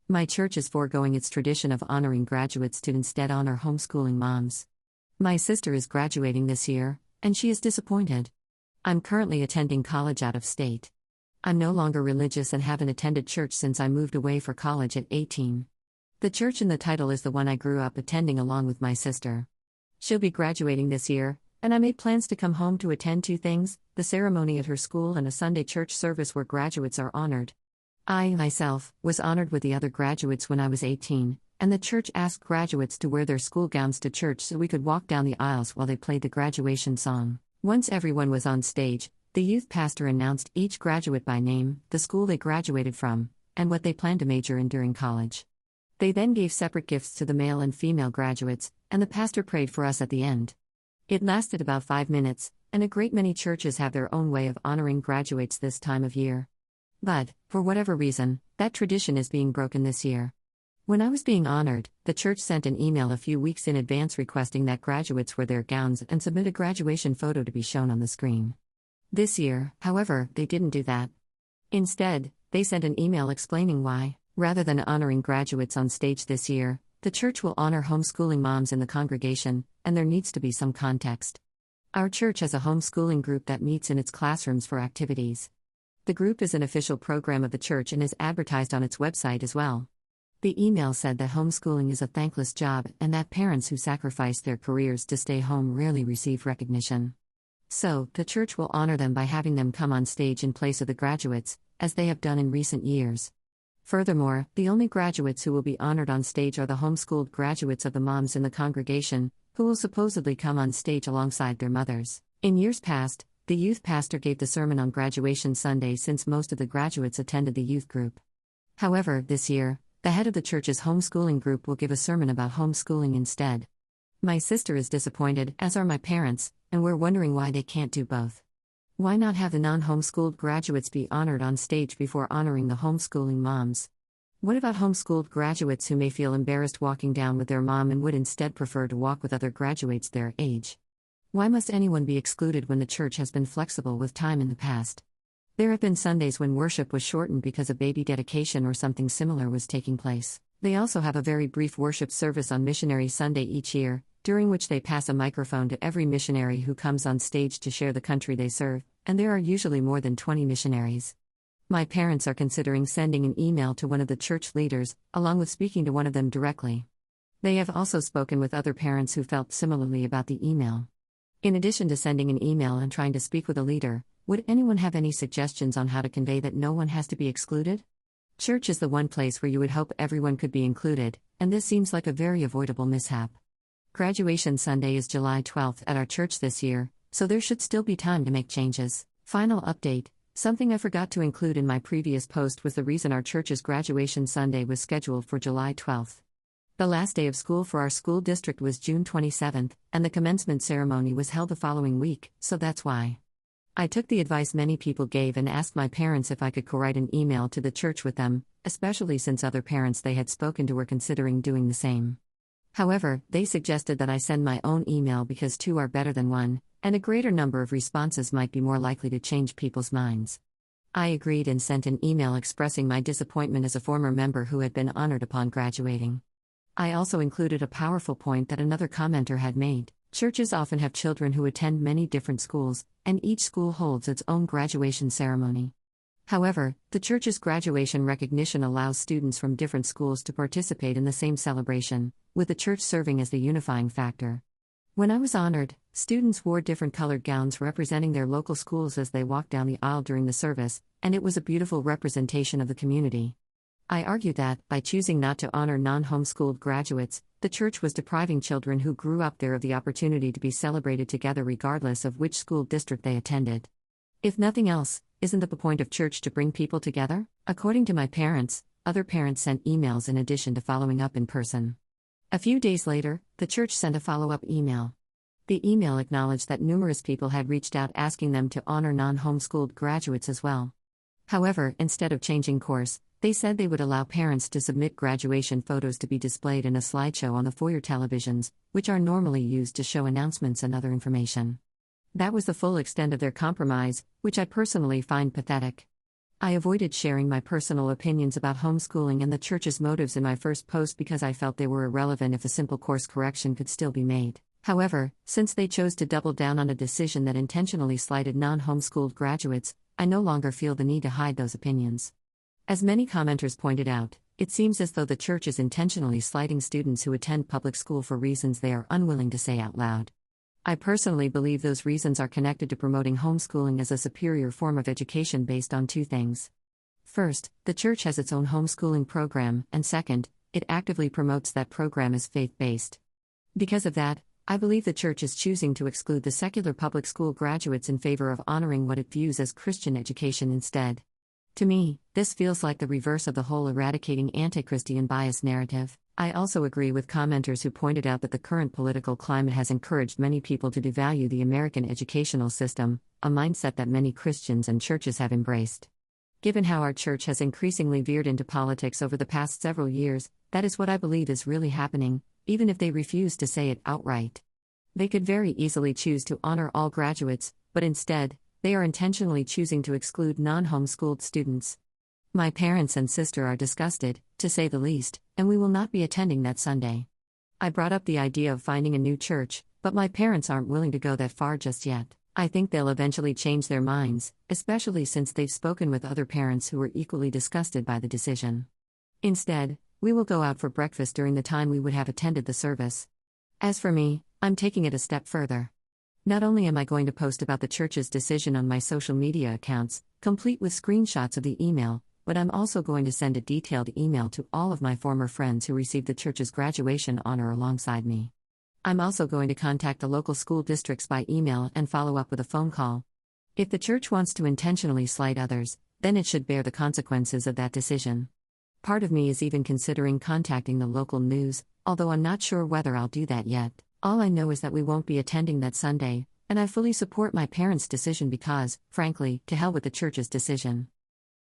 My church is foregoing its tradition of honoring graduates to instead honor homeschooling moms. My sister is graduating this year, and she is disappointed. I'm currently attending college out of state. I'm no longer religious and haven't attended church since I moved away for college at 18. The church in the title is the one I grew up attending along with my sister. She'll be graduating this year, and I made plans to come home to attend two things: the ceremony at her school and a Sunday church service where graduates are honored. I, myself, was honored with the other graduates when I was 18, and the church asked graduates to wear their school gowns to church so we could walk down the aisles while they played the graduation song. Once everyone was on stage, the youth pastor announced each graduate by name, the school they graduated from, and what they planned to major in during college. They then gave separate gifts to the male and female graduates, and the pastor prayed for us at the end. It lasted about 5 minutes, and a great many churches have their own way of honoring graduates this time of year. But, for whatever reason, that tradition is being broken this year. When I was being honored, the church sent an email a few weeks in advance requesting that graduates wear their gowns and submit a graduation photo to be shown on the screen. This year, however, they didn't do that. Instead, they sent an email explaining why. Rather than honoring graduates on stage this year, the church will honor homeschooling moms in the congregation, and there needs to be some context. Our church has a homeschooling group that meets in its classrooms for activities. The group is an official program of the church and is advertised on its website as well. The email said that homeschooling is a thankless job and that parents who sacrifice their careers to stay home rarely receive recognition. So, the church will honor them by having them come on stage in place of the graduates, as they have done in recent years. Furthermore, the only graduates who will be honored on stage are the homeschooled graduates of the moms in the congregation, who will supposedly come on stage alongside their mothers. In years past, the youth pastor gave the sermon on graduation Sunday since most of the graduates attended the youth group. However, this year, the head of the church's homeschooling group will give a sermon about homeschooling instead. My sister is disappointed, as are my parents, and we're wondering why they can't do both. Why not have the non-homeschooled graduates be honored on stage before honoring the homeschooling moms? What about homeschooled graduates who may feel embarrassed walking down with their mom and would instead prefer to walk with other graduates their age? Why must anyone be excluded when the church has been flexible with time in the past? There have been Sundays when worship was shortened because a baby dedication or something similar was taking place. They also have a very brief worship service on Missionary Sunday each year, during which they pass a microphone to every missionary who comes on stage to share the country they serve, and there are usually more than 20 missionaries. My parents are considering sending an email to one of the church leaders, along with speaking to one of them directly. They have also spoken with other parents who felt similarly about the email. In addition to sending an email and trying to speak with a leader, would anyone have any suggestions on how to convey that no one has to be excluded? Church is the one place where you would hope everyone could be included, and this seems like a very avoidable mishap. Graduation Sunday is July 12th at our church this year, so there should still be time to make changes. Final update: something I forgot to include in my previous post was the reason our church's graduation Sunday was scheduled for July 12th. The last day of school for our school district was June 27th, and the commencement ceremony was held the following week, so that's why. I took the advice many people gave and asked my parents if I could co-write an email to the church with them, especially since other parents they had spoken to were considering doing the same. However, they suggested that I send my own email because two are better than one, and a greater number of responses might be more likely to change people's minds. I agreed and sent an email expressing my disappointment as a former member who had been honored upon graduating. I also included a powerful point that another commenter had made. Churches often have children who attend many different schools, and each school holds its own graduation ceremony. However, the church's graduation recognition allows students from different schools to participate in the same celebration, with the church serving as the unifying factor. When I was honored, students wore different colored gowns representing their local schools as they walked down the aisle during the service, and it was a beautiful representation of the community. I argued that, by choosing not to honor non-homeschooled graduates, the church was depriving children who grew up there of the opportunity to be celebrated together regardless of which school district they attended. If nothing else, isn't the point of church to bring people together? According to my parents, other parents sent emails in addition to following up in person. A few days later, the church sent a follow-up email. The email acknowledged that numerous people had reached out asking them to honor non-homeschooled graduates as well. However, instead of changing course, they said they would allow parents to submit graduation photos to be displayed in a slideshow on the foyer televisions, which are normally used to show announcements and other information. That was the full extent of their compromise, which I personally find pathetic. I avoided sharing my personal opinions about homeschooling and the church's motives in my first post because I felt they were irrelevant if a simple course correction could still be made. However, since they chose to double down on a decision that intentionally slighted non-homeschooled graduates, I no longer feel the need to hide those opinions. As many commenters pointed out, it seems as though the church is intentionally slighting students who attend public school for reasons they are unwilling to say out loud. I personally believe those reasons are connected to promoting homeschooling as a superior form of education based on two things. First, the church has its own homeschooling program, and second, it actively promotes that program as faith-based. Because of that, I believe the church is choosing to exclude the secular public school graduates in favor of honoring what it views as Christian education instead. To me, this feels like the reverse of the whole eradicating anti-Christian bias narrative. I also agree with commenters who pointed out that the current political climate has encouraged many people to devalue the American educational system, a mindset that many Christians and churches have embraced. Given how our church has increasingly veered into politics over the past several years, that is what I believe is really happening, even if they refuse to say it outright. They could very easily choose to honor all graduates, but instead, they are intentionally choosing to exclude non-homeschooled students. My parents and sister are disgusted, to say the least, and we will not be attending that Sunday. I brought up the idea of finding a new church, but my parents aren't willing to go that far just yet. I think they'll eventually change their minds, especially since they've spoken with other parents who were equally disgusted by the decision. Instead, we will go out for breakfast during the time we would have attended the service. As for me, I'm taking it a step further. Not only am I going to post about the church's decision on my social media accounts, complete with screenshots of the email, but I'm also going to send a detailed email to all of my former friends who received the church's graduation honor alongside me. I'm also going to contact the local school districts by email and follow up with a phone call. If the church wants to intentionally slight others, then it should bear the consequences of that decision. Part of me is even considering contacting the local news, although I'm not sure whether I'll do that yet. All I know is that we won't be attending that Sunday, and I fully support my parents' decision because, frankly, to hell with the church's decision.